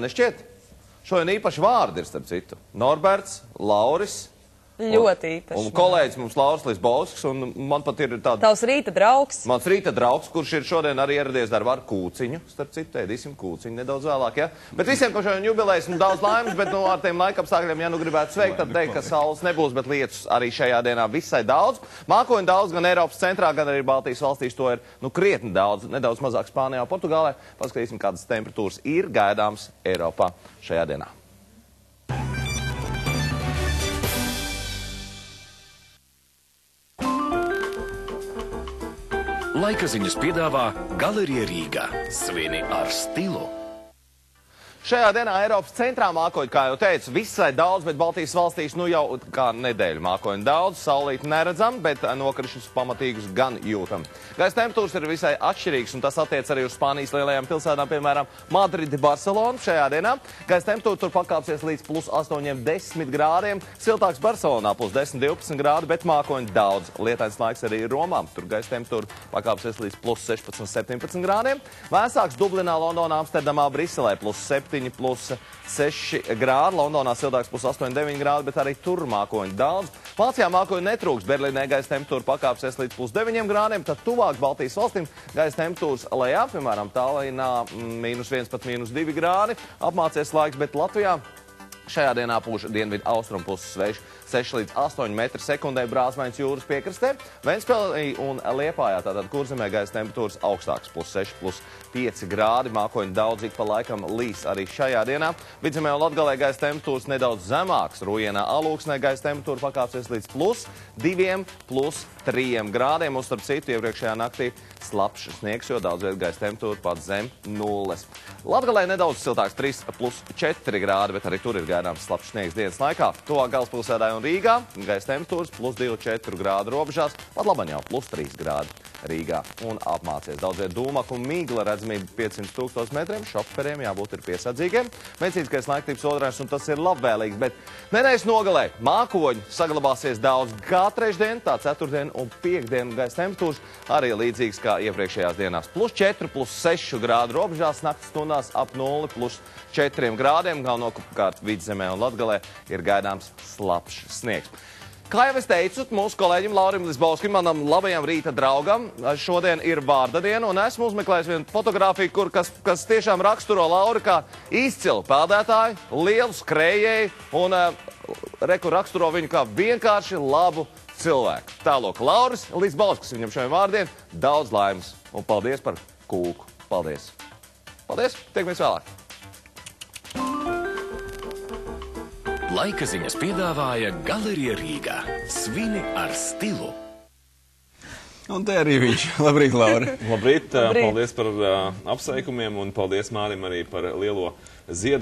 Nešķiet? Šodien īpaši vārdi ir, starp citu. Norberts, Lauris. Ļoti īpaši. Un kolēģis mums Lauris Lisbovskis, un man pat ir tāda... Tavs rīta draugs. Mans rīta draugs, kurš ir šodien arī ieradies darbā ar kūciņu. Starp citu, ēdīsim kūciņu nedaudz vēlāk, ja? Bet visiem, kam šodien jubilejas, daudz laimes, bet no ar tiem laikapstākļiem, ja nu gribētu sveikt, tad teikt, ka saules nebūs, bet lietus arī šajā dienā visai daudz. Mākoņu daudz gan Eiropas centrā, gan arī Baltijas valstīs to ir, krietni daudz, nedaudz mazāk Spānijā un Portugālē. Paskatīsim, kādas temperatūras ir gaidāms Eiropā šajā dienā. Laika ziņas piedāvā Galerija Rīgā. Svini ar stilu. Šajā dienā Eiropas centrā mākoņi, kā jau teicu, visai daudz, bet Baltijas valstīs jau kā nedēļu mākoņi daudz, saulīti neredzam, bet nokrišņus pamatīgus gan jūtam. Gaisa temperatūras ir visai atšķirīgas, un tas attiec arī uz Spānijas lielajām pilsētām, piemēram, Madridi, Barcelonu šajā dienā. Gaisa temperatūra tur pakāpsies līdz plus 8–10 grādiem, siltāks Barcelonā plus 10–12 grādi, bet mākoņi daudz. Lietains laiks arī Romā, tur gaisa temperatūra pakāpsies līdz plus 16–17 grādiem. Vēsāks Dublinā, Londonā, Amsterdamā, Briselē plus 7 plus 6 grādi, Londonā siltāks plus 8–9 grādi, bet arī tur mākoņi daudz. Vācijā mākoņi netrūks, Berlīnē gaisa temperatūra pakāpsies līdz plus 9 grādiem, tad tuvāk Baltijas valstīm gaisa temperatūras lejā, piemēram, Tallinā -1 pat -2 grādi, apmācies laiks, bet Latvijā šajā dienā pūš dienvidu austrumu puses svešs 6–8 metri sekundē Brāzmaiņas jūras piekrastē. Ventspēlī un Liepājā, tātad Kurzemē gaisa temperatūras augstāks plus 6–5 grādi. Mākoņi daudz ik pa laikam līs arī šajā dienā. Vidzemē un Latgalē gaisa temperatūras nedaudz zemāks. Rujienā, Alūksnē gaisa temperatūra pakāpsies līdz plus 2–3 grādiem. Un starp citu iepriekšējā naktī slapšs sniegs, jo daudz vietu gaisa temperatūra pat zem nulles. Latgalē nedaudz siltāks 3–4 grādi, bet arī tur ir gaidāms slapšs sniegs dienas laikā. Tuvāk galvaspilsētai un Rīgā gaisa temperatūras plus 2–4 grādu robežās, pat labāk jau plus 3 grādi Rīgā un apmācies. Daudz vietu dūmaku un mīgla redzamība 500 000 metriem, šoferiem jābūt ir piesardzīgiem. Veicīgais laiktības otrais, un tas ir labvēlīgs, bet nedēļas nogalē mākoņi saglabāsies daudz kā trešdien, tā ceturtdien un piekdien gaisa temperatūras arī līdzīgs kā iepriekšējās dienās. Plus 4, plus 6 grādu robežās, naktas stundās ap 0, plus 4 grādiem, galvenokārt Vidzemē un Latgalē ir gaidāms slapšs sniegs. Kā jau es teicu, mūsu kolēģim Laurim Lisbovskim, manam labajam rīta draugam, šodien ir vārda diena, un esmu uzmeklējis vienu fotogrāfiju, kas tiešām raksturo Lauri kā izcilu peldētāju, lielu skrējēju, un raksturo viņu kā vienkārši labu cilvēku. Tālāk, Lauris Lisbovskis viņam šodien vārdien, daudz laimes, un paldies par kūku. Paldies! Paldies! Tiekamies vēlāk! Laika ziņas piedāvāja Galerija Rīgā. Svini ar stilu. Un te arī viņš. Labrīt, Laura. Labrīt. Paldies par apsveikumiem un paldies Mārim arī par lielo ziedu.